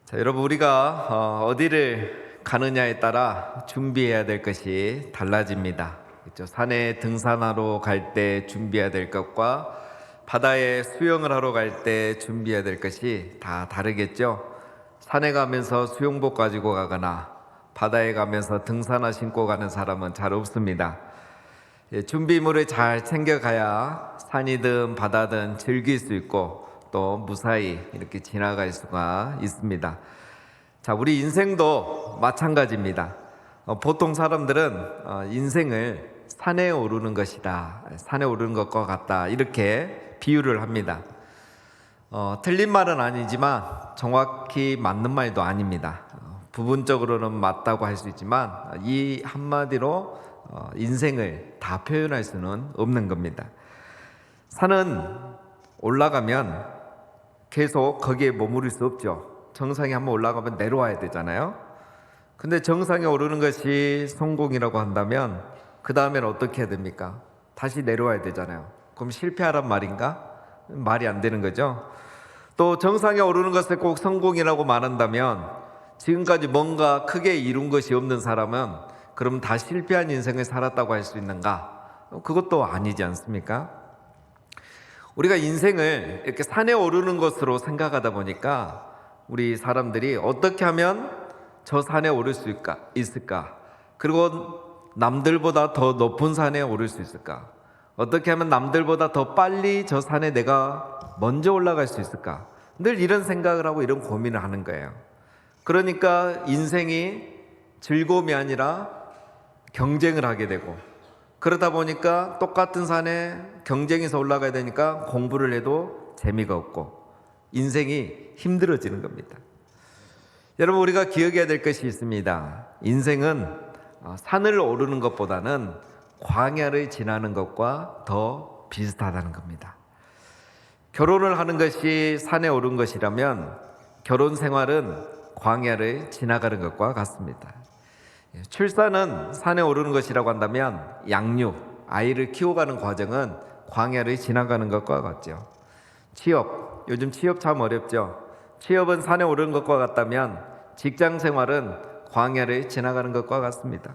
자, 여러분 우리가 어디를 가느냐에 따라 준비해야 될 것이 달라집니다. 그렇죠? 산에 등산하러 갈 때 준비해야 될 것과 바다에 수영을 하러 갈 때 준비해야 될 것이 다 다르겠죠. 산에 가면서 수영복 가지고 가거나 바다에 가면서 등산화 신고 가는 사람은 잘 없습니다. 준비물을 잘 챙겨가야 산이든 바다든 즐길 수 있고 또 무사히 이렇게 지나갈 수가 있습니다. 자, 우리 인생도 마찬가지입니다. 보통 사람들은 인생을 산에 오르는 것이다, 산에 오르는 것과 같다, 이렇게 비유를 합니다. 틀린 말은 아니지만 정확히 맞는 말도 아닙니다. 부분적으로는 맞다고 할 수 있지만 이 한마디로 인생을 다 표현할 수는 없는 겁니다. 산은 올라가면 계속 거기에 머무를 수 없죠. 정상에 한번 올라가면 내려와야 되잖아요. 근데 정상에 오르는 것이 성공이라고 한다면 그 다음엔 어떻게 해야 됩니까? 다시 내려와야 되잖아요. 그럼 실패하란 말인가? 말이 안 되는 거죠. 또 정상에 오르는 것을 꼭 성공이라고 말한다면 지금까지 뭔가 크게 이룬 것이 없는 사람은 그럼 다 실패한 인생을 살았다고 할 수 있는가? 그것도 아니지 않습니까? 우리가 인생을 이렇게 산에 오르는 것으로 생각하다 보니까 우리 사람들이 어떻게 하면 저 산에 오를 수 있을까? 그리고 남들보다 더 높은 산에 오를 수 있을까? 어떻게 하면 남들보다 더 빨리 저 산에 내가 먼저 올라갈 수 있을까? 늘 이런 생각을 하고 이런 고민을 하는 거예요. 그러니까 인생이 즐거움이 아니라 경쟁을 하게 되고, 그러다 보니까 똑같은 산에 경쟁해서 올라가야 되니까 공부를 해도 재미가 없고 인생이 힘들어지는 겁니다. 여러분, 우리가 기억해야 될 것이 있습니다. 인생은 산을 오르는 것보다는 광야를 지나는 것과 더 비슷하다는 겁니다. 결혼을 하는 것이 산에 오른 것이라면 결혼 생활은 광야를 지나가는 것과 같습니다. 출산은 산에 오르는 것이라고 한다면 양육, 아이를 키워가는 과정은 광야를 지나가는 것과 같죠. 취업, 요즘 취업 참 어렵죠. 취업은 산에 오르는 것과 같다면 직장 생활은 광야를 지나가는 것과 같습니다.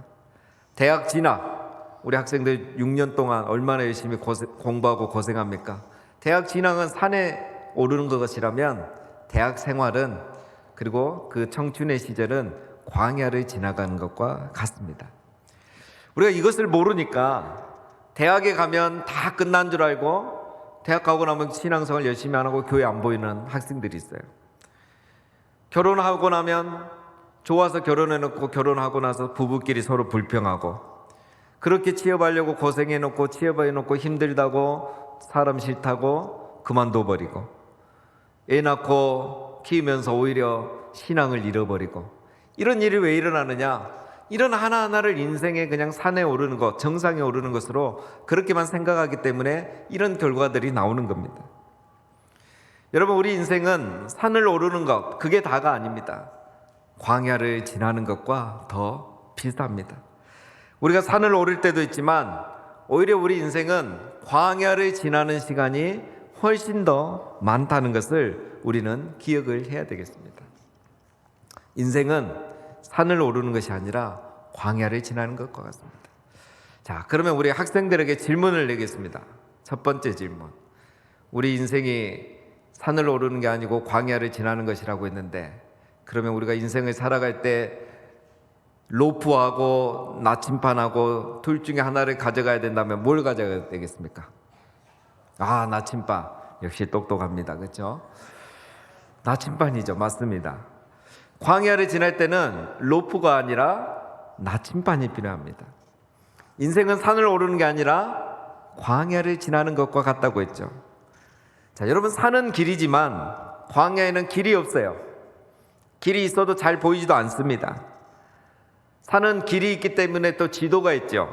대학 진학, 우리 학생들 6년 동안 얼마나 열심히 공부하고 고생합니까? 대학 진학은 산에 오르는 것이라면 대학 생활은, 그리고 그 청춘의 시절은 광야를 지나가는 것과 같습니다. 우리가 이것을 모르니까 대학에 가면 다 끝난 줄 알고 대학 가고 나면 신앙생활 열심히 안 하고 교회 안 보이는 학생들이 있어요. 결혼하고 나면 좋아서 결혼해놓고 결혼하고 나서 부부끼리 서로 불평하고, 그렇게 취업하려고 고생해놓고 취업해놓고 힘들다고 사람 싫다고 그만둬버리고, 애 낳고 키우면서 오히려 신앙을 잃어버리고, 이런 일이 왜 일어나느냐? 이런 하나하나를 인생의 그냥 산에 오르는 것, 정상에 오르는 것으로 그렇게만 생각하기 때문에 이런 결과들이 나오는 겁니다. 여러분, 우리 인생은 산을 오르는 것, 그게 다가 아닙니다. 광야를 지나는 것과 더 비슷합니다. 우리가 산을 오를 때도 있지만 오히려 우리 인생은 광야를 지나는 시간이 훨씬 더 많다는 것을 우리는 기억을 해야 되겠습니다. 인생은 산을 오르는 것이 아니라 광야를 지나는 것과 같습니다. 자, 그러면 우리 학생들에게 질문을 내겠습니다. 첫 번째 질문. 우리 인생이 산을 오르는 게 아니고 광야를 지나는 것이라고 했는데, 그러면 우리가 인생을 살아갈 때 로프하고 나침반하고 둘 중에 하나를 가져가야 된다면 뭘 가져가야 되겠습니까? 나침반. 역시 똑똑합니다. 그렇죠? 나침반이죠. 맞습니다. 광야를 지날 때는 로프가 아니라 나침반이 필요합니다. 인생은 산을 오르는 게 아니라 광야를 지나는 것과 같다고 했죠. 자, 여러분, 산은 길이지만 광야에는 길이 없어요. 길이 있어도 잘 보이지도 않습니다. 산은 길이 있기 때문에 또 지도가 있죠.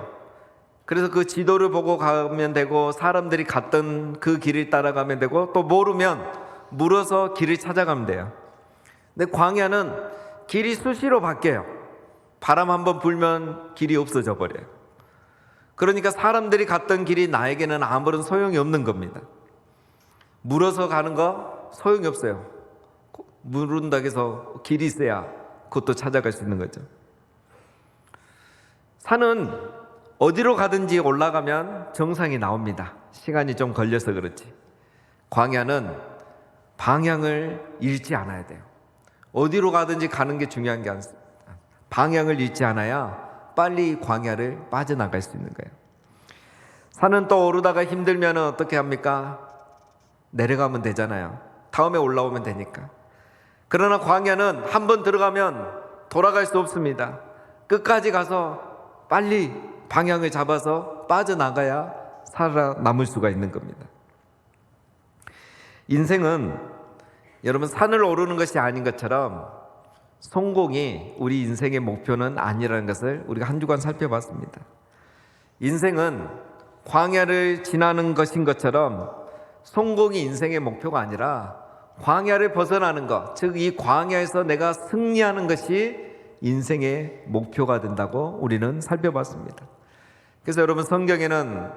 그래서 그 지도를 보고 가면 되고, 사람들이 갔던 그 길을 따라가면 되고, 또 모르면 물어서 길을 찾아가면 돼요. 근데 광야는 길이 수시로 바뀌어요. 바람 한번 불면 길이 없어져 버려요. 그러니까 사람들이 갔던 길이 나에게는 아무런 소용이 없는 겁니다. 물어서 가는 거 소용이 없어요. 물은다 해서 길이 있어야 그것도 찾아갈 수 있는 거죠. 산은 어디로 가든지 올라가면 정상이 나옵니다. 시간이 좀 걸려서 그렇지. 광야는 방향을 잃지 않아야 돼요. 어디로 가든지 가는 게 중요한 게 아닙니다. 방향을 잃지 않아야 빨리 광야를 빠져나갈 수 있는 거예요. 산은 또 오르다가 힘들면 어떻게 합니까? 내려가면 되잖아요. 다음에 올라오면 되니까. 그러나 광야는 한번 들어가면 돌아갈 수 없습니다. 끝까지 가서 빨리 방향을 잡아서 빠져나가야 살아남을 수가 있는 겁니다. 인생은 여러분 산을 오르는 것이 아닌 것처럼 성공이 우리 인생의 목표는 아니라는 것을 우리가 한 주간 살펴봤습니다. 인생은 광야를 지나는 것인 것처럼 성공이 인생의 목표가 아니라 광야를 벗어나는 것, 즉 이 광야에서 내가 승리하는 것이 인생의 목표가 된다고 우리는 살펴봤습니다. 그래서 여러분 성경에는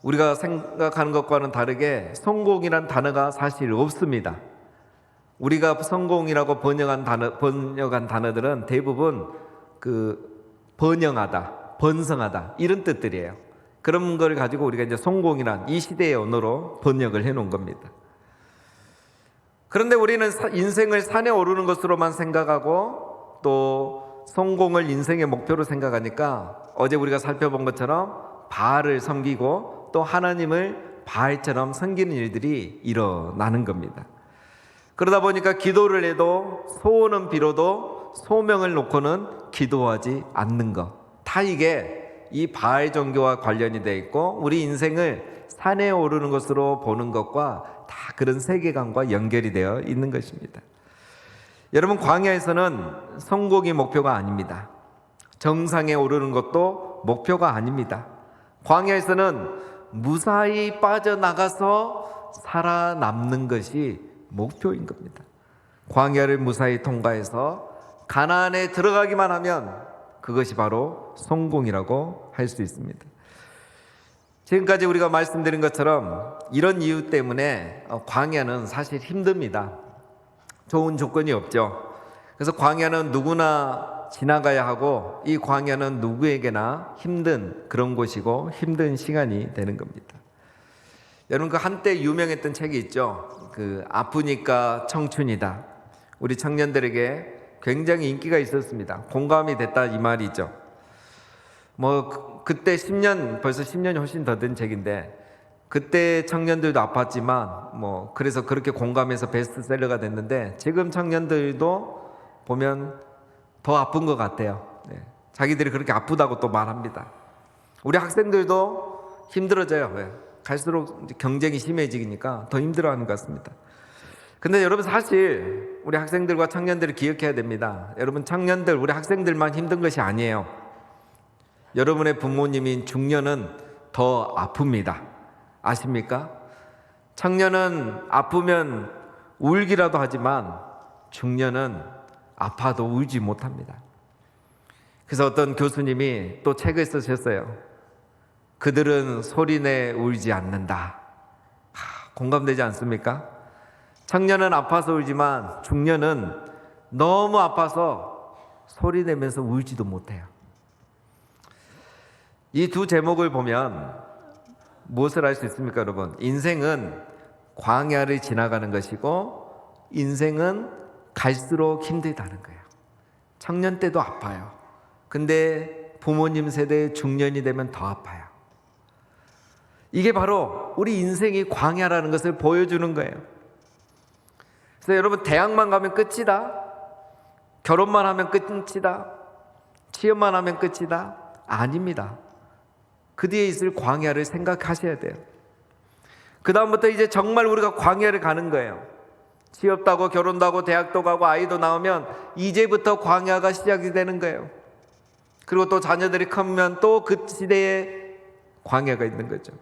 우리가 생각하는 것과는 다르게 성공이란 단어가 사실 없습니다. 우리가 성공이라고 번역한 단어들은 대부분 번영하다, 번성하다 이런 뜻들이에요. 그런 걸 가지고 우리가 이제 성공이란 이 시대의 언어로 번역을 해놓은 겁니다. 그런데 우리는 인생을 산에 오르는 것으로만 생각하고 또 성공을 인생의 목표로 생각하니까 어제 우리가 살펴본 것처럼 바알을 섬기고 또 하나님을 바알처럼 섬기는 일들이 일어나는 겁니다. 그러다 보니까 기도를 해도 소원은 빌어도 소명을 놓고는 기도하지 않는 것, 다 이게 이 바알 종교와 관련이 되어 있고 우리 인생을 산에 오르는 것으로 보는 것과 다 그런 세계관과 연결이 되어 있는 것입니다. 여러분 광야에서는 성공이 목표가 아닙니다. 정상에 오르는 것도 목표가 아닙니다. 광야에서는 무사히 빠져나가서 살아남는 것이 목표인 겁니다. 광야를 무사히 통과해서 가나안에 들어가기만 하면 그것이 바로 성공이라고 할 수 있습니다. 지금까지 우리가 말씀드린 것처럼 이런 이유 때문에 광야는 사실 힘듭니다. 좋은 조건이 없죠. 그래서 광야는 누구나 지나가야 하고 이 광야는 누구에게나 힘든 그런 곳이고 힘든 시간이 되는 겁니다. 여러분 그 한때 유명했던 책이 있죠. 아프니까 청춘이다. 우리 청년들에게 굉장히 인기가 있었습니다. 공감이 됐다 이 말이죠. 그때 벌써 10년이 훨씬 더 된 책인데 그때 청년들도 아팠지만 그래서 그렇게 공감해서 베스트셀러가 됐는데 지금 청년들도 보면 더 아픈 것 같아요. 자기들이 그렇게 아프다고 또 말합니다. 우리 학생들도 힘들어져요. 갈수록 경쟁이 심해지니까 더 힘들어하는 것 같습니다. 근데 여러분 사실 우리 학생들과 청년들을 기억해야 됩니다. 여러분 청년들, 우리 학생들만 힘든 것이 아니에요. 여러분의 부모님인 중년은 더 아픕니다. 아십니까? 청년은 아프면 울기라도 하지만 중년은 아파도 울지 못합니다. 그래서 어떤 교수님이 또 책을 쓰셨어요. 그들은 소리내 울지 않는다. 공감되지 않습니까? 청년은 아파서 울지만 중년은 너무 아파서 소리내면서 울지도 못해요. 이 두 제목을 보면 무엇을 알 수 있습니까, 여러분? 인생은 광야를 지나가는 것이고 인생은 갈수록 힘들다는 거예요. 청년 때도 아파요. 근데 부모님 세대 중년이 되면 더 아파요. 이게 바로 우리 인생이 광야라는 것을 보여주는 거예요. 그래서 여러분 대학만 가면 끝이다. 결혼만 하면 끝이다. 취업만 하면 끝이다. 아닙니다. 그 뒤에 있을 광야를 생각하셔야 돼요. 그 다음부터 이제 정말 우리가 광야를 가는 거예요. 취업도 하고 결혼도 하고 대학도 가고 아이도 나오면 이제부터 광야가 시작이 되는 거예요. 그리고 또 자녀들이 크면 또 그 시대에 광야가 있는 거죠.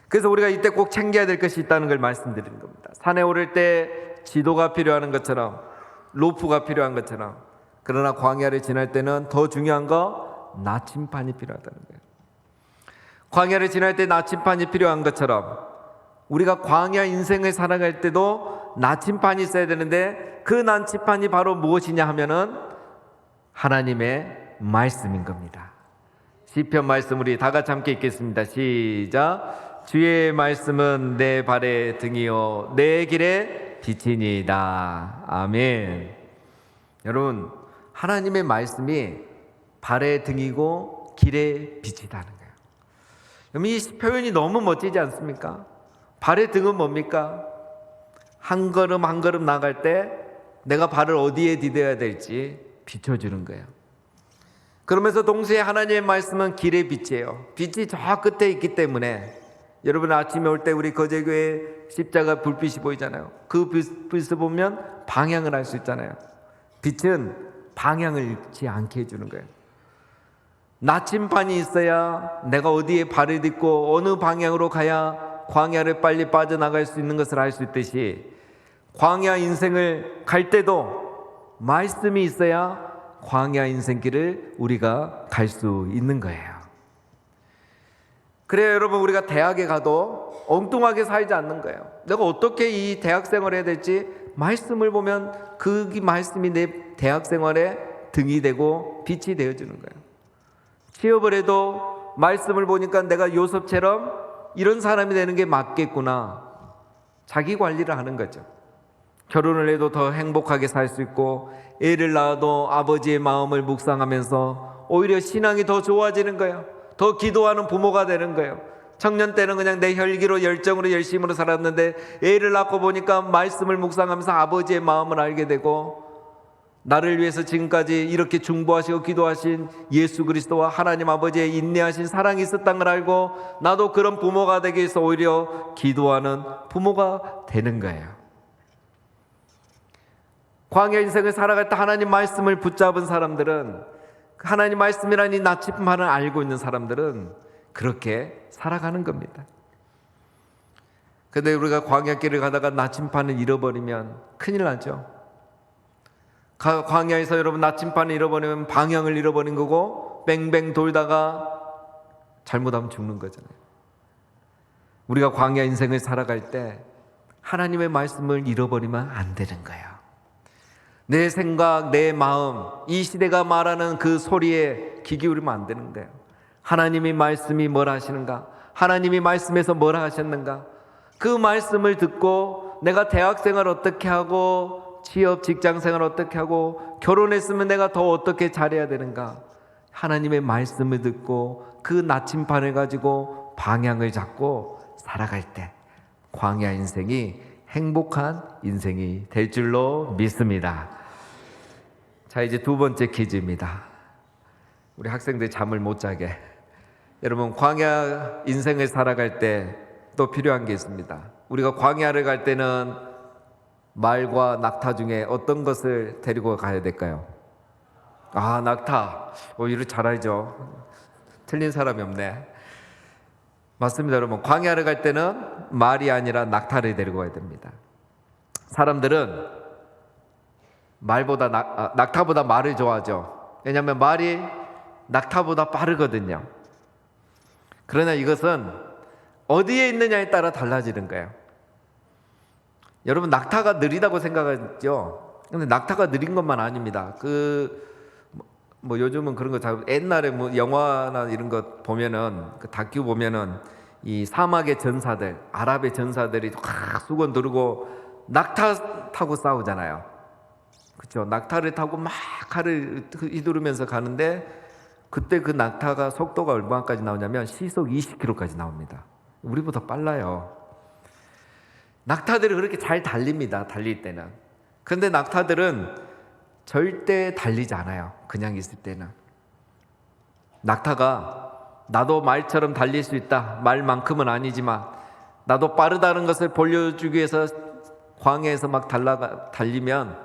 그래서 우리가 이때 꼭 챙겨야 될 것이 있다는 걸 말씀드리는 겁니다. 산에 오를 때 지도가 필요한 것처럼 로프가 필요한 것처럼 그러나 광야를 지날 때는 더 중요한 거 나침반이 필요하다는 거예요. 광야를 지날 때 나침반이 필요한 것처럼 우리가 광야 인생을 살아갈 때도 나침반이 있어야 되는데 그 나침반이 바로 무엇이냐 하면은 하나님의 말씀인 겁니다. 시편 말씀 우리 다 같이 함께 읽겠습니다. 시작. 주의 말씀은 내 발의 등이요 내 길의 빛이니이다. 아멘. 여러분, 하나님의 말씀이 발의 등이고 길의 빛이라는 거예요. 그럼 이 표현이 너무 멋지지 않습니까? 발의 등은 뭡니까? 한 걸음 한 걸음 나갈 때 내가 발을 어디에 디뎌야 될지 비춰주는 거예요. 그러면서 동시에 하나님의 말씀은 길의 빛이에요. 빛이 저 끝에 있기 때문에 여러분 아침에 올 때 우리 거제교회 십자가 불빛이 보이잖아요. 그 빛을 보면 방향을 알 수 있잖아요. 빛은 방향을 잃지 않게 해주는 거예요. 나침반이 있어야 내가 어디에 발을 딛고 어느 방향으로 가야 광야를 빨리 빠져나갈 수 있는 것을 알 수 있듯이 광야 인생을 갈 때도 말씀이 있어야 광야 인생길을 우리가 갈 수 있는 거예요. 그래요, 여러분, 우리가 대학에 가도 엉뚱하게 살지 않는 거예요. 내가 어떻게 이 대학 생활을 해야 될지 말씀을 보면 그 말씀이 내 대학 생활에 등이 되고 빛이 되어주는 거예요. 취업을 해도 말씀을 보니까 내가 요셉처럼 이런 사람이 되는 게 맞겠구나. 자기 관리를 하는 거죠. 결혼을 해도 더 행복하게 살 수 있고 애를 낳아도 아버지의 마음을 묵상하면서 오히려 신앙이 더 좋아지는 거예요. 더 기도하는 부모가 되는 거예요. 청년 때는 그냥 내 혈기로 열정으로 열심으로 살았는데 애를 낳고 보니까 말씀을 묵상하면서 아버지의 마음을 알게 되고 나를 위해서 지금까지 이렇게 중보하시고 기도하신 예수 그리스도와 하나님 아버지의 인내하신 사랑이 있었다는 걸 알고 나도 그런 부모가 되기 위해서 오히려 기도하는 부모가 되는 거예요. 광야 인생을 살아갈 때 하나님 말씀을 붙잡은 사람들은, 하나님 말씀이라는 이 나침반을 알고 있는 사람들은 그렇게 살아가는 겁니다. 그런데 우리가 광야길을 가다가 나침반을 잃어버리면 큰일 나죠. 광야에서 여러분 나침반을 잃어버리면 방향을 잃어버린 거고 뱅뱅 돌다가 잘못하면 죽는 거잖아요. 우리가 광야 인생을 살아갈 때 하나님의 말씀을 잃어버리면 안 되는 거예요. 내 생각, 내 마음, 이 시대가 말하는 그 소리에 귀 기울이면 안 되는 거예요. 하나님의 말씀이 뭘 하시는가? 하나님이 말씀에서 뭘 하셨는가? 그 말씀을 듣고 내가 대학생활 어떻게 하고 취업, 직장생활 어떻게 하고 결혼했으면 내가 더 어떻게 잘해야 되는가? 하나님의 말씀을 듣고 그 나침반을 가지고 방향을 잡고 살아갈 때 광야 인생이 행복한 인생이 될 줄로 믿습니다. 자, 이제 두 번째 퀴즈입니다. 우리 학생들 잠을 못 자게. 여러분, 광야 인생을 살아갈 때 또 필요한 게 있습니다. 우리가 광야를 갈 때는 말과 낙타 중에 어떤 것을 데리고 가야 될까요? 아, 낙타. 이를 잘 알죠. 틀린 사람이 없네. 맞습니다, 여러분. 광야를 갈 때는 말이 아니라 낙타를 데리고 가야 됩니다. 사람들은 낙타보다 말을 좋아하죠. 왜냐하면 말이 낙타보다 빠르거든요. 그러나 이것은 어디에 있느냐에 따라 달라지는 거예요. 여러분, 낙타가 느리다고 생각하죠? 근데 낙타가 느린 것만 아닙니다. 요즘은 그런 거 옛날에 영화나 이런 거 보면은, 그 다큐 보면은 이 사막의 전사들, 아랍의 전사들이 수건 두르고 낙타 타고 싸우잖아요. 그렇죠? 낙타를 타고 막 칼을 휘두르면서 가는데 그때 그 낙타가 속도가 얼마까지 나오냐면 시속 20km까지 나옵니다. 우리보다 빨라요. 낙타들이 그렇게 잘 달립니다. 달릴 때는. 그런데 낙타들은 절대 달리지 않아요. 그냥 있을 때는. 낙타가 나도 말처럼 달릴 수 있다. 말만큼은 아니지만 나도 빠르다는 것을 보여주기 위해서 광야에서 막 달리면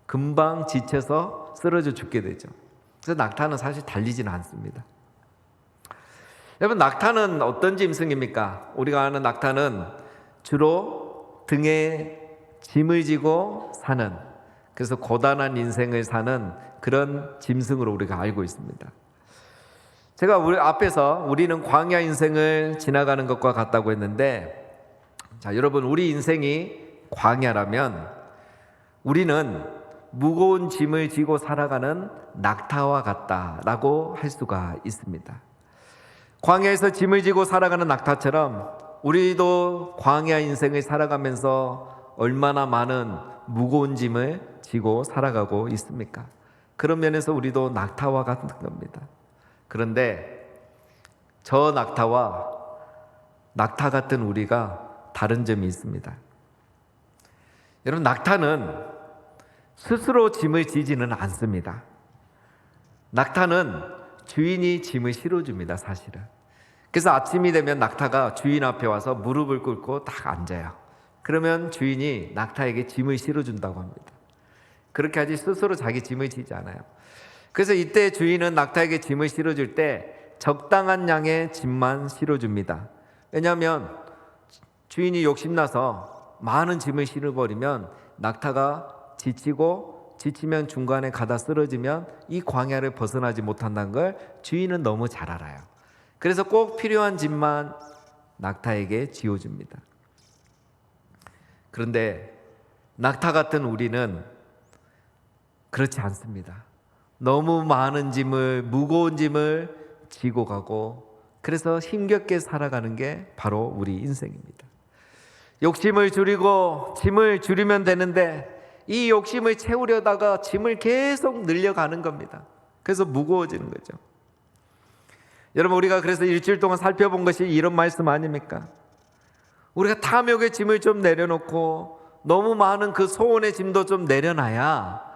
금방 지쳐서 쓰러져 죽게 되죠. 그래서 낙타는 사실 달리지는 않습니다. 여러분, 낙타는 어떤 짐승입니까? 우리가 아는 낙타는 주로 등에 짐을 지고 사는, 그래서 고단한 인생을 사는 그런 짐승으로 우리가 알고 있습니다. 제가 우리 앞에서 우리는 광야 인생을 지나가는 것과 같다고 했는데, 자, 여러분, 우리 인생이 광야라면 우리는 무거운 짐을 지고 살아가는 낙타와 같다라고 할 수가 있습니다. 광야에서 짐을 지고 살아가는 낙타처럼 우리도 광야 인생을 살아가면서 얼마나 많은 무거운 짐을 지고 살아가고 있습니까? 그런 면에서 우리도 낙타와 같은 겁니다. 그런데 저 낙타와 낙타 같은 우리가 다른 점이 있습니다. 여러분, 낙타는 스스로 짐을 지지는 않습니다. 낙타는 주인이 짐을 실어줍니다, 사실은. 그래서 아침이 되면 낙타가 주인 앞에 와서 무릎을 꿇고 딱 앉아요. 그러면 주인이 낙타에게 짐을 실어준다고 합니다. 그렇게 하지 스스로 자기 짐을 지지 않아요. 그래서 이때 주인은 낙타에게 짐을 실어줄 때 적당한 양의 짐만 실어줍니다. 왜냐하면 주인이 욕심나서 많은 짐을 실어버리면 낙타가 지치면 중간에 가다 쓰러지면 이 광야를 벗어나지 못한다는 걸 주인은 너무 잘 알아요. 그래서 꼭 필요한 짐만 낙타에게 지어줍니다. 그런데 낙타 같은 우리는 그렇지 않습니다. 너무 많은 짐을, 무거운 짐을 지고 가고, 그래서 힘겹게 살아가는 게 바로 우리 인생입니다. 욕심을 줄이고 짐을 줄이면 되는데 이 욕심을 채우려다가 짐을 계속 늘려가는 겁니다. 그래서 무거워지는 거죠. 여러분, 우리가 그래서 일주일 동안 살펴본 것이 이런 말씀 아닙니까? 우리가 탐욕의 짐을 좀 내려놓고 너무 많은 그 소원의 짐도 좀 내려놔야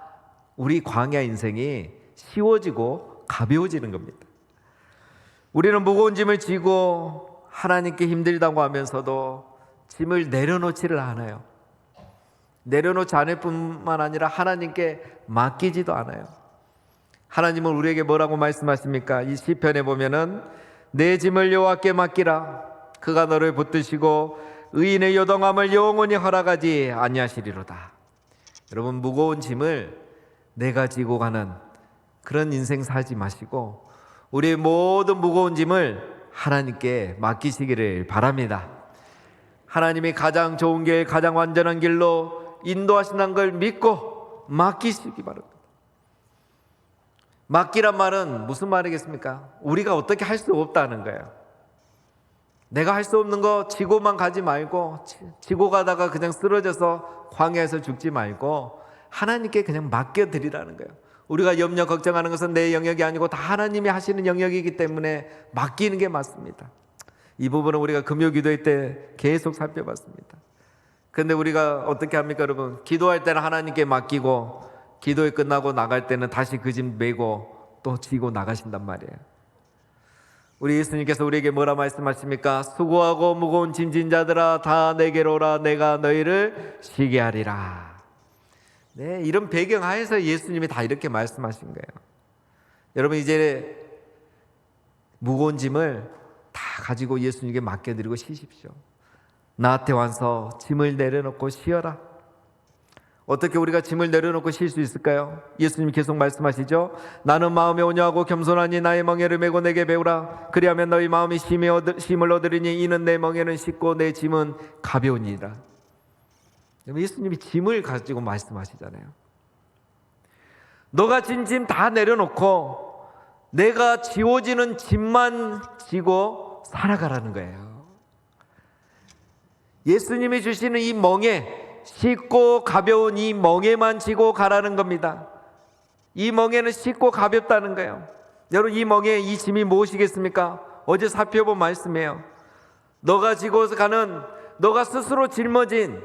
우리 광야 인생이 쉬워지고 가벼워지는 겁니다. 우리는 무거운 짐을 지고 하나님께 힘들다고 하면서도 짐을 내려놓지를 않아요. 내려놓지 않을 뿐만 아니라 하나님께 맡기지도 않아요. 하나님은 우리에게 뭐라고 말씀하십니까? 이 시편에 보면은 내 짐을 여호와께 맡기라. 그가 너를 붙드시고 의인의 요동함을 영원히 허락하지 아니하시리로다. 여러분, 무거운 짐을 내가 지고 가는 그런 인생 살지 마시고 우리의 모든 무거운 짐을 하나님께 맡기시기를 바랍니다. 하나님이 가장 좋은 길, 가장 완전한 길로 인도하신다는 걸 믿고 맡기시기 바랍니다. 맡기란 말은 무슨 말이겠습니까? 우리가 어떻게 할 수 없다는 거예요. 내가 할 수 없는 거 지고만 가지 말고, 지고 가다가 그냥 쓰러져서 광야에서 죽지 말고 하나님께 그냥 맡겨드리라는 거예요. 우리가 염려 걱정하는 것은 내 영역이 아니고 다 하나님이 하시는 영역이기 때문에 맡기는 게 맞습니다. 이 부분은 우리가 금요 기도회 때 계속 살펴봤습니다. 그런데 우리가 어떻게 합니까, 여러분? 기도할 때는 하나님께 맡기고 기도회 끝나고 나갈 때는 다시 그 짐 메고 또 지고 나가신단 말이에요. 우리 예수님께서 우리에게 뭐라 말씀하십니까? 수고하고 무거운 짐진 자들아 다 내게로 오라. 내가 너희를 쉬게 하리라. 네, 이런 배경 하에서 예수님이 다 이렇게 말씀하신 거예요. 여러분, 이제 무거운 짐을 다 가지고 예수님께 맡겨드리고 쉬십시오. 나한테 와서 짐을 내려놓고 쉬어라. 어떻게 우리가 짐을 내려놓고 쉴 수 있을까요? 예수님 계속 말씀하시죠. 나는 마음에 온유하고 겸손하니 나의 멍에를 메고 내게 배우라. 그리하면 너희 마음이 쉼을 얻으리니 이는 내 멍에는 쉽고 내 짐은 가벼우니라. 예수님이 짐을 가지고 말씀하시잖아요. 너가 진 짐 다 내려놓고 내가 지워지는 짐만 지고 살아가라는 거예요. 예수님이 주시는 이 멍에, 쉽고 가벼운 이 멍에만 지고 가라는 겁니다. 이 멍에는 쉽고 가볍다는 거예요. 여러분, 이 멍에 이 짐이 무엇이겠습니까? 어제 살펴본 말씀이에요. 너가 지고 가는, 너가 스스로 짊어진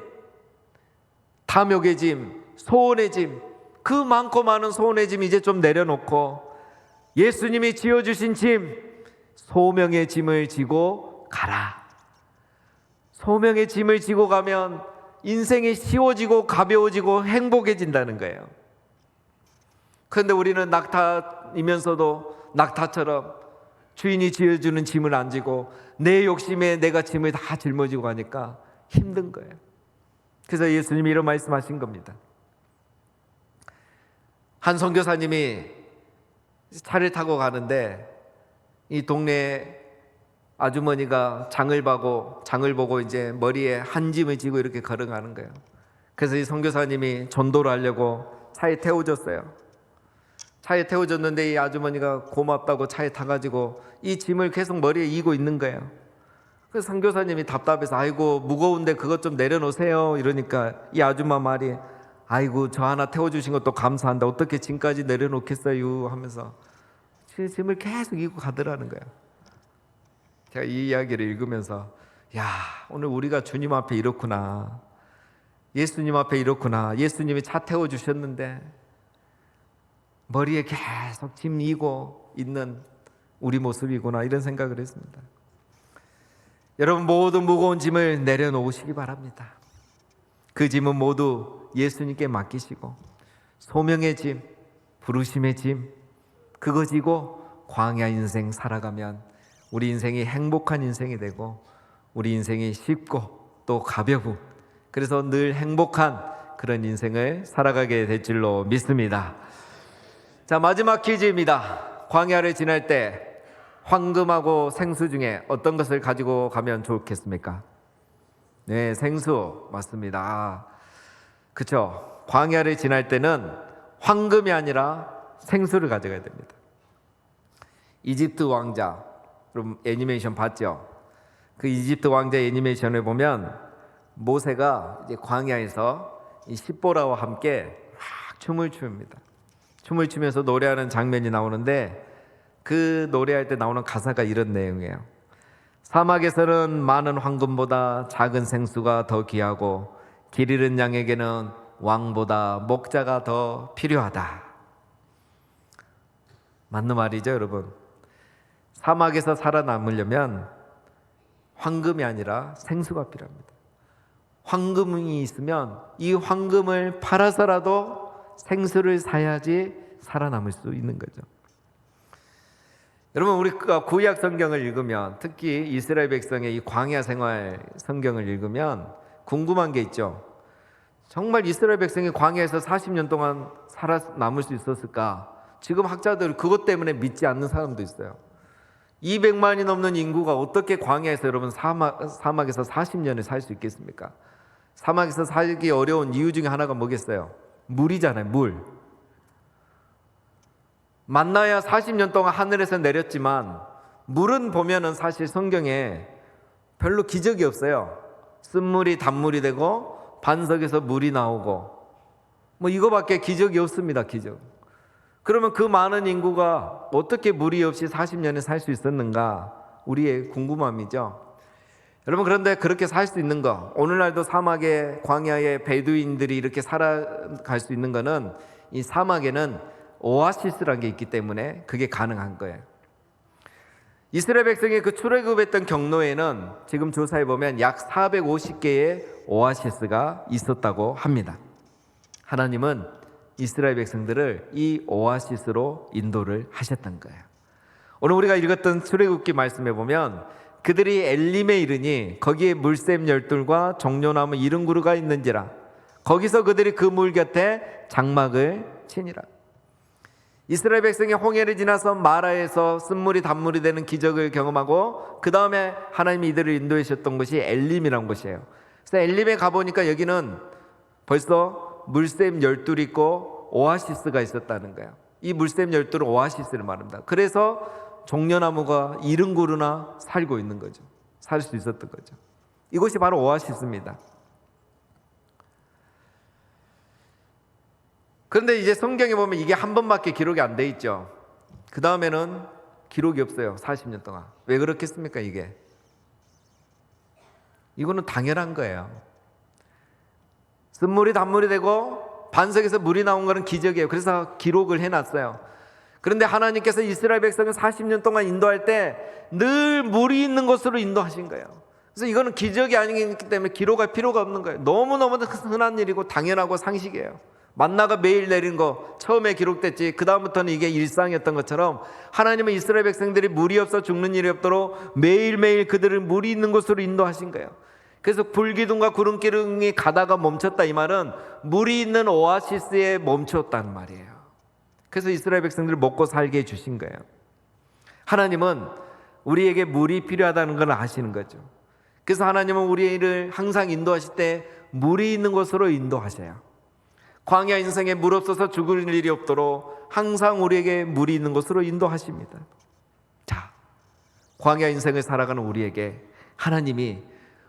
탐욕의 짐, 소원의 짐, 그 많고 많은 소원의 짐 이제 좀 내려놓고 예수님이 지어주신 짐, 소명의 짐을 지고 가라. 소명의 짐을 지고 가면 인생이 쉬워지고 가벼워지고 행복해진다는 거예요. 그런데 우리는 낙타이면서도 낙타처럼 주인이 지어주는 짐을 안 지고 내 욕심에 내가 짐을 다 짊어지고 가니까 힘든 거예요. 그래서 예수님이 이런 말씀하신 겁니다. 한 선교사님이 차를 타고 가는데 이 동네 아주머니가 장을 보고 이제 머리에 한 짐을 지고 이렇게 걸어가는 거예요. 그래서 이 선교사님이 전도를 하려고 차에 태워줬어요. 차에 태워줬는데 이 아주머니가 고맙다고 차에 타가지고 이 짐을 계속 머리에 이고 있는 거예요. 그래서 선교사님이 답답해서 아이고 무거운데 그것 좀 내려놓으세요 이러니까 이 아줌마 말이 아이고 저 하나 태워주신 것도 감사한데 어떻게 짐까지 내려놓겠어요 하면서 짐을 계속 이고 가더라는 거예요. 제가 이 이야기를 읽으면서 야, 오늘 우리가 주님 앞에 이렇구나, 예수님 앞에 이렇구나, 예수님이 차 태워주셨는데 머리에 계속 짐 이고 있는 우리 모습이구나, 이런 생각을 했습니다. 여러분, 모든 무거운 짐을 내려놓으시기 바랍니다. 그 짐은 모두 예수님께 맡기시고 소명의 짐, 부르심의 짐, 그거 지고 광야 인생 살아가면 우리 인생이 행복한 인생이 되고 우리 인생이 쉽고 또 가벼운, 그래서 늘 행복한 그런 인생을 살아가게 될 줄로 믿습니다. 자, 마지막 퀴즈입니다. 광야를 지날 때 황금하고 생수 중에 어떤 것을 가지고 가면 좋겠습니까? 네, 생수 맞습니다. 그렇죠? 광야를 지날 때는 황금이 아니라 생수를 가져가야 됩니다. 이집트 왕자, 그럼 애니메이션 봤죠? 그 이집트 왕자 애니메이션을 보면 모세가 이제 광야에서 이 십보라와 함께 막 춤을 춥니다. 춤을 추면서 노래하는 장면이 나오는데 그 노래할 때 나오는 가사가 이런 내용이에요. 사막에서는 많은 황금보다 작은 생수가 더 귀하고 길 잃은 양에게는 왕보다 목자가 더 필요하다. 맞는 말이죠, 여러분. 사막에서 살아남으려면 황금이 아니라 생수가 필요합니다. 황금이 있으면 이 황금을 팔아서라도 생수를 사야지 살아남을 수 있는 거죠. 여러분, 우리가 구약 성경을 읽으면, 특히 이스라엘 백성의 이 광야 생활 성경을 읽으면 궁금한 게 있죠. 정말 이스라엘 백성이 광야에서 40년 동안 살아남을 수 있었을까? 지금 학자들 그것 때문에 믿지 않는 사람도 있어요. 200만이 넘는 인구가 어떻게 광야에서, 여러분, 사막에서 40년을 살 수 있겠습니까? 사막에서 살기 어려운 이유 중에 하나가 뭐겠어요? 물이잖아요, 물. 만나야 40년 동안 하늘에서 내렸지만 물은 보면은 사실 성경에 별로 기적이 없어요. 쓴물이 단물이 되고 반석에서 물이 나오고 뭐 이거밖에 기적이 없습니다. 기적. 그러면 그 많은 인구가 어떻게 물이 없이 40년을 살 수 있었는가? 우리의 궁금함이죠. 여러분, 그런데 그렇게 살 수 있는 거, 오늘날도 사막에, 광야에 베두인들이 이렇게 살아갈 수 있는 거는 이 사막에는 오아시스라는 게 있기 때문에 그게 가능한 거예요. 이스라엘 백성이 그 출애굽했던 경로에는 지금 조사해 보면 약 450개의 오아시스가 있었다고 합니다. 하나님은 이스라엘 백성들을 이 오아시스로 인도를 하셨던 거예요. 오늘 우리가 읽었던 출애굽기 말씀에 보면 그들이 엘림에 이르니 거기에 물샘 열둘과 종려나무 70그루가 있는지라 거기서 그들이 그 물 곁에 장막을 치니라. 이스라엘 백성이 홍해를 지나서 마라에서 쓴물이 단물이 되는 기적을 경험하고 그 다음에 하나님이 이들을 인도하셨던 곳이 엘림이라는 곳이에요. 그래서 엘림에 가보니까 여기는 벌써 물샘 열둘이 있고 오아시스가 있었다는 거예요. 이 물샘 열둘은 오아시스를 말합니다. 그래서 종려나무가 70그루나 살고 있는 거죠. 살 수 있었던 거죠. 이곳이 바로 오아시스입니다. 그런데 이제 성경에 보면 이게 한 번밖에 기록이 안 돼 있죠. 그 다음에는 기록이 없어요. 40년 동안. 왜 그렇겠습니까? 이거는 당연한 거예요. 쓴물이 단물이 되고 반석에서 물이 나온 거는 기적이에요. 그래서 기록을 해놨어요. 그런데 하나님께서 이스라엘 백성을 40년 동안 인도할 때 늘 물이 있는 곳으로 인도하신 거예요. 그래서 이거는 기적이 아니기 때문에 기록할 필요가 없는 거예요. 너무너무 흔한 일이고 당연하고 상식이에요. 만나가 매일 내린 거 처음에 기록됐지 그 다음부터는 이게 일상이었던 것처럼 하나님은 이스라엘 백성들이 물이 없어 죽는 일이 없도록 매일매일 그들을 물이 있는 곳으로 인도하신 거예요. 그래서 불기둥과 구름기둥이 가다가 멈췄다, 이 말은 물이 있는 오아시스에 멈췄다는 말이에요. 그래서 이스라엘 백성들을 먹고 살게 해주신 거예요. 하나님은 우리에게 물이 필요하다는 걸 아시는 거죠. 그래서 하나님은 우리를 항상 인도하실 때 물이 있는 곳으로 인도하셔요. 광야 인생에 물 없어서 죽을 일이 없도록 항상 우리에게 물이 있는 곳으로 인도하십니다. 자, 광야 인생을 살아가는 우리에게 하나님이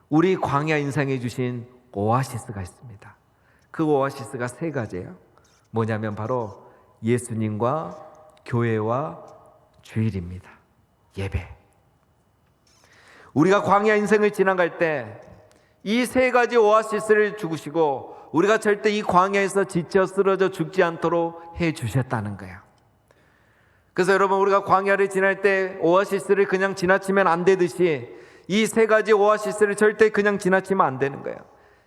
우리 광야 인생에 주신 오아시스가 있습니다. 그 오아시스가 세 가지예요. 뭐냐면 바로 예수님과 교회와 주일입니다. 예배. 우리가 광야 인생을 지나갈 때 이 세 가지 오아시스를 주시고 우리가 절대 이 광야에서 지쳐 쓰러져 죽지 않도록 해 주셨다는 거예요. 그래서 여러분, 우리가 광야를 지날 때 오아시스를 그냥 지나치면 안 되듯이 이 세 가지 오아시스를 절대 그냥 지나치면 안 되는 거예요.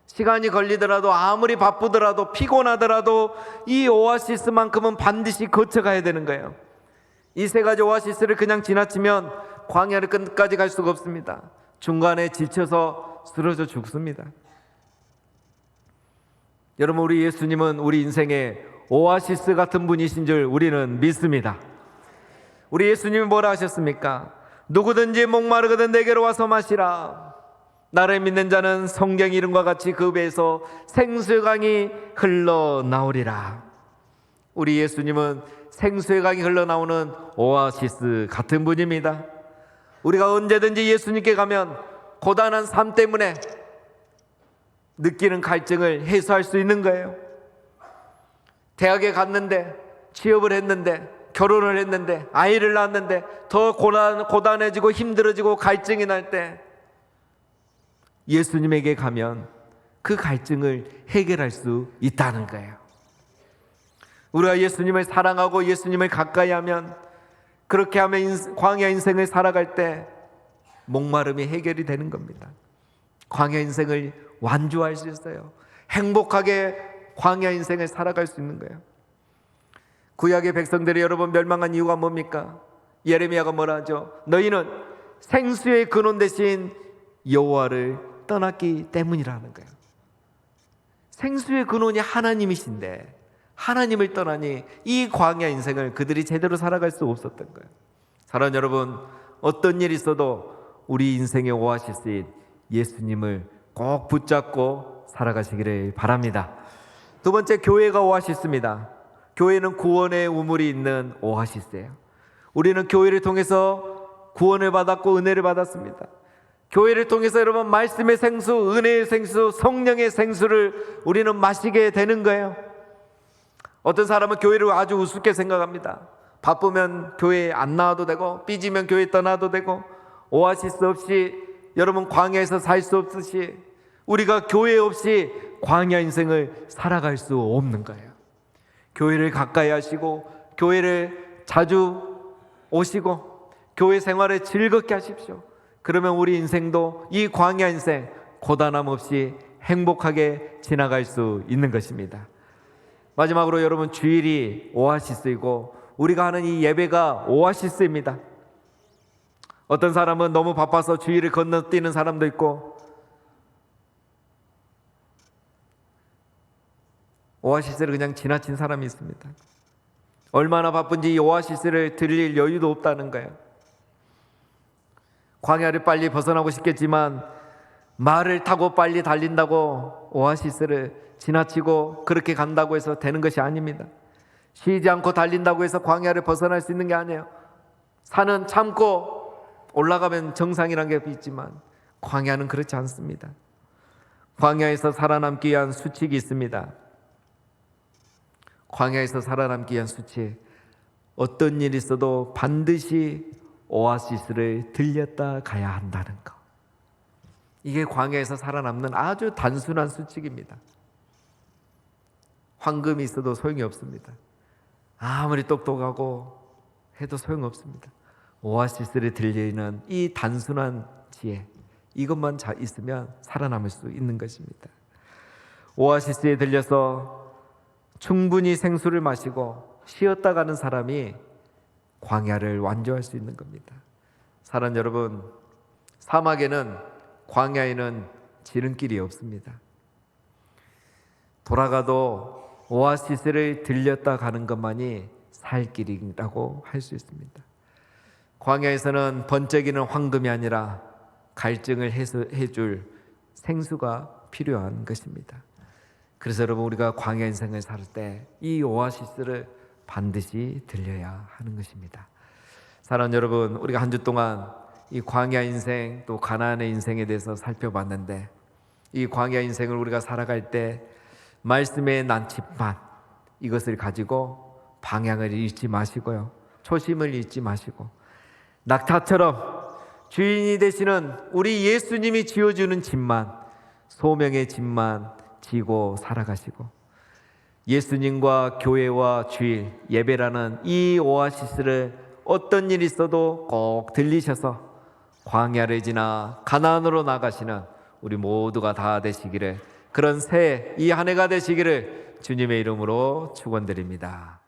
시간이 걸리더라도, 아무리 바쁘더라도, 피곤하더라도 이 오아시스만큼은 반드시 거쳐가야 되는 거예요. 이 세 가지 오아시스를 그냥 지나치면 광야를 끝까지 갈 수가 없습니다. 중간에 지쳐서 쓰러져 죽습니다. 여러분, 우리 예수님은 우리 인생의 오아시스 같은 분이신 줄 우리는 믿습니다. 우리 예수님이 뭐라 하셨습니까? 누구든지 목마르거든 내게로 와서 마시라. 나를 믿는 자는 성경 이름과 같이 그 배에서 생수의 강이 흘러나오리라. 우리 예수님은 생수의 강이 흘러나오는 오아시스 같은 분입니다. 우리가 언제든지 예수님께 가면 고단한 삶 때문에 느끼는 갈증을 해소할 수 있는 거예요. 대학에 갔는데, 취업을 했는데, 결혼을 했는데, 아이를 낳았는데 더 고단해지고 힘들어지고 갈증이 날 때 예수님에게 가면 그 갈증을 해결할 수 있다는 거예요. 우리가 예수님을 사랑하고 예수님을 가까이 하면, 그렇게 하면 광야 인생을 살아갈 때 목마름이 해결이 되는 겁니다. 광야 인생을 완주할 수 있어요. 행복하게 광야 인생을 살아갈 수 있는 거예요. 구약의 백성들이 여러분 멸망한 이유가 뭡니까? 예레미야가 뭐라 하죠? 너희는 생수의 근원 대신 여호와를 떠났기 때문이라는 거예요. 생수의 근원이 하나님이신데 하나님을 떠나니 이 광야 인생을 그들이 제대로 살아갈 수 없었던 거예요. 사랑하는 여러분, 어떤 일이 있어도 우리 인생의 오아시스인 예수님을 꼭 붙잡고 살아가시기를 바랍니다. 두 번째, 교회가 오아시스입니다. 교회는 구원의 우물이 있는 오아시스예요. 우리는 교회를 통해서 구원을 받았고 은혜를 받았습니다. 교회를 통해서 여러분 말씀의 생수, 은혜의 생수, 성령의 생수를 우리는 마시게 되는 거예요. 어떤 사람은 교회를 아주 우습게 생각합니다. 바쁘면 교회에 안 나와도 되고, 삐지면 교회 떠나도 되고, 오아시스 없이 여러분 광야에서 살 수 없듯이 우리가 교회 없이 광야 인생을 살아갈 수 없는 거예요. 교회를 가까이 하시고 교회를 자주 오시고 교회 생활을 즐겁게 하십시오. 그러면 우리 인생도 이 광야 인생 고단함 없이 행복하게 지나갈 수 있는 것입니다. 마지막으로 여러분, 주일이 오아시스이고 우리가 하는 이 예배가 오아시스입니다. 어떤 사람은 너무 바빠서 주일을 건너뛰는 사람도 있고, 오아시스를 그냥 지나친 사람이 있습니다. 얼마나 바쁜지 이 오아시스를 들릴 여유도 없다는 거예요. 광야를 빨리 벗어나고 싶겠지만 말을 타고 빨리 달린다고 오아시스를 지나치고 그렇게 간다고 해서 되는 것이 아닙니다. 쉬지 않고 달린다고 해서 광야를 벗어날 수 있는 게 아니에요. 산은 참고 올라가면 정상이라는 게 있지만 광야는 그렇지 않습니다. 광야에서 살아남기 위한 수칙이 있습니다. 광야에서 살아남기 위한 수칙, 어떤 일이 있어도 반드시 오아시스를 들렸다 가야 한다는 것. 이게 광야에서 살아남는 아주 단순한 수칙입니다. 황금이 있어도 소용이 없습니다. 아무리 똑똑하고 해도 소용없습니다. 오아시스를 들리는 이 단순한 지혜, 이것만 잘 있으면 살아남을 수 있는 것입니다. 오아시스에 들려서 충분히 생수를 마시고 쉬었다 가는 사람이 광야를 완주할 수 있는 겁니다. 사랑하는 여러분, 사막에는, 광야에는 지름길이 없습니다. 돌아가도 오아시스를 들렸다 가는 것만이 살 길이라고 할 수 있습니다. 광야에서는 번쩍이는 황금이 아니라 갈증을 해줄 생수가 필요한 것입니다. 그래서 여러분, 우리가 광야 인생을 살 때 이 오아시스를 반드시 들려야 하는 것입니다. 사랑하는 여러분, 우리가 한 주 동안 이 광야 인생 또 가나안의 인생에 대해서 살펴봤는데, 이 광야 인생을 우리가 살아갈 때 말씀의 난치판, 이것을 가지고 방향을 잃지 마시고요, 초심을 잃지 마시고, 낙타처럼 주인이 되시는 우리 예수님이 지어주는 짐만, 소명의 짐만 지고 살아가시고, 예수님과 교회와 주일, 예배라는 이 오아시스를 어떤 일이 있어도 꼭 들리셔서 광야를 지나 가나안으로 나가시는 우리 모두가 다 되시기를, 그런 새해 이 한 해가 되시기를 주님의 이름으로 축원드립니다.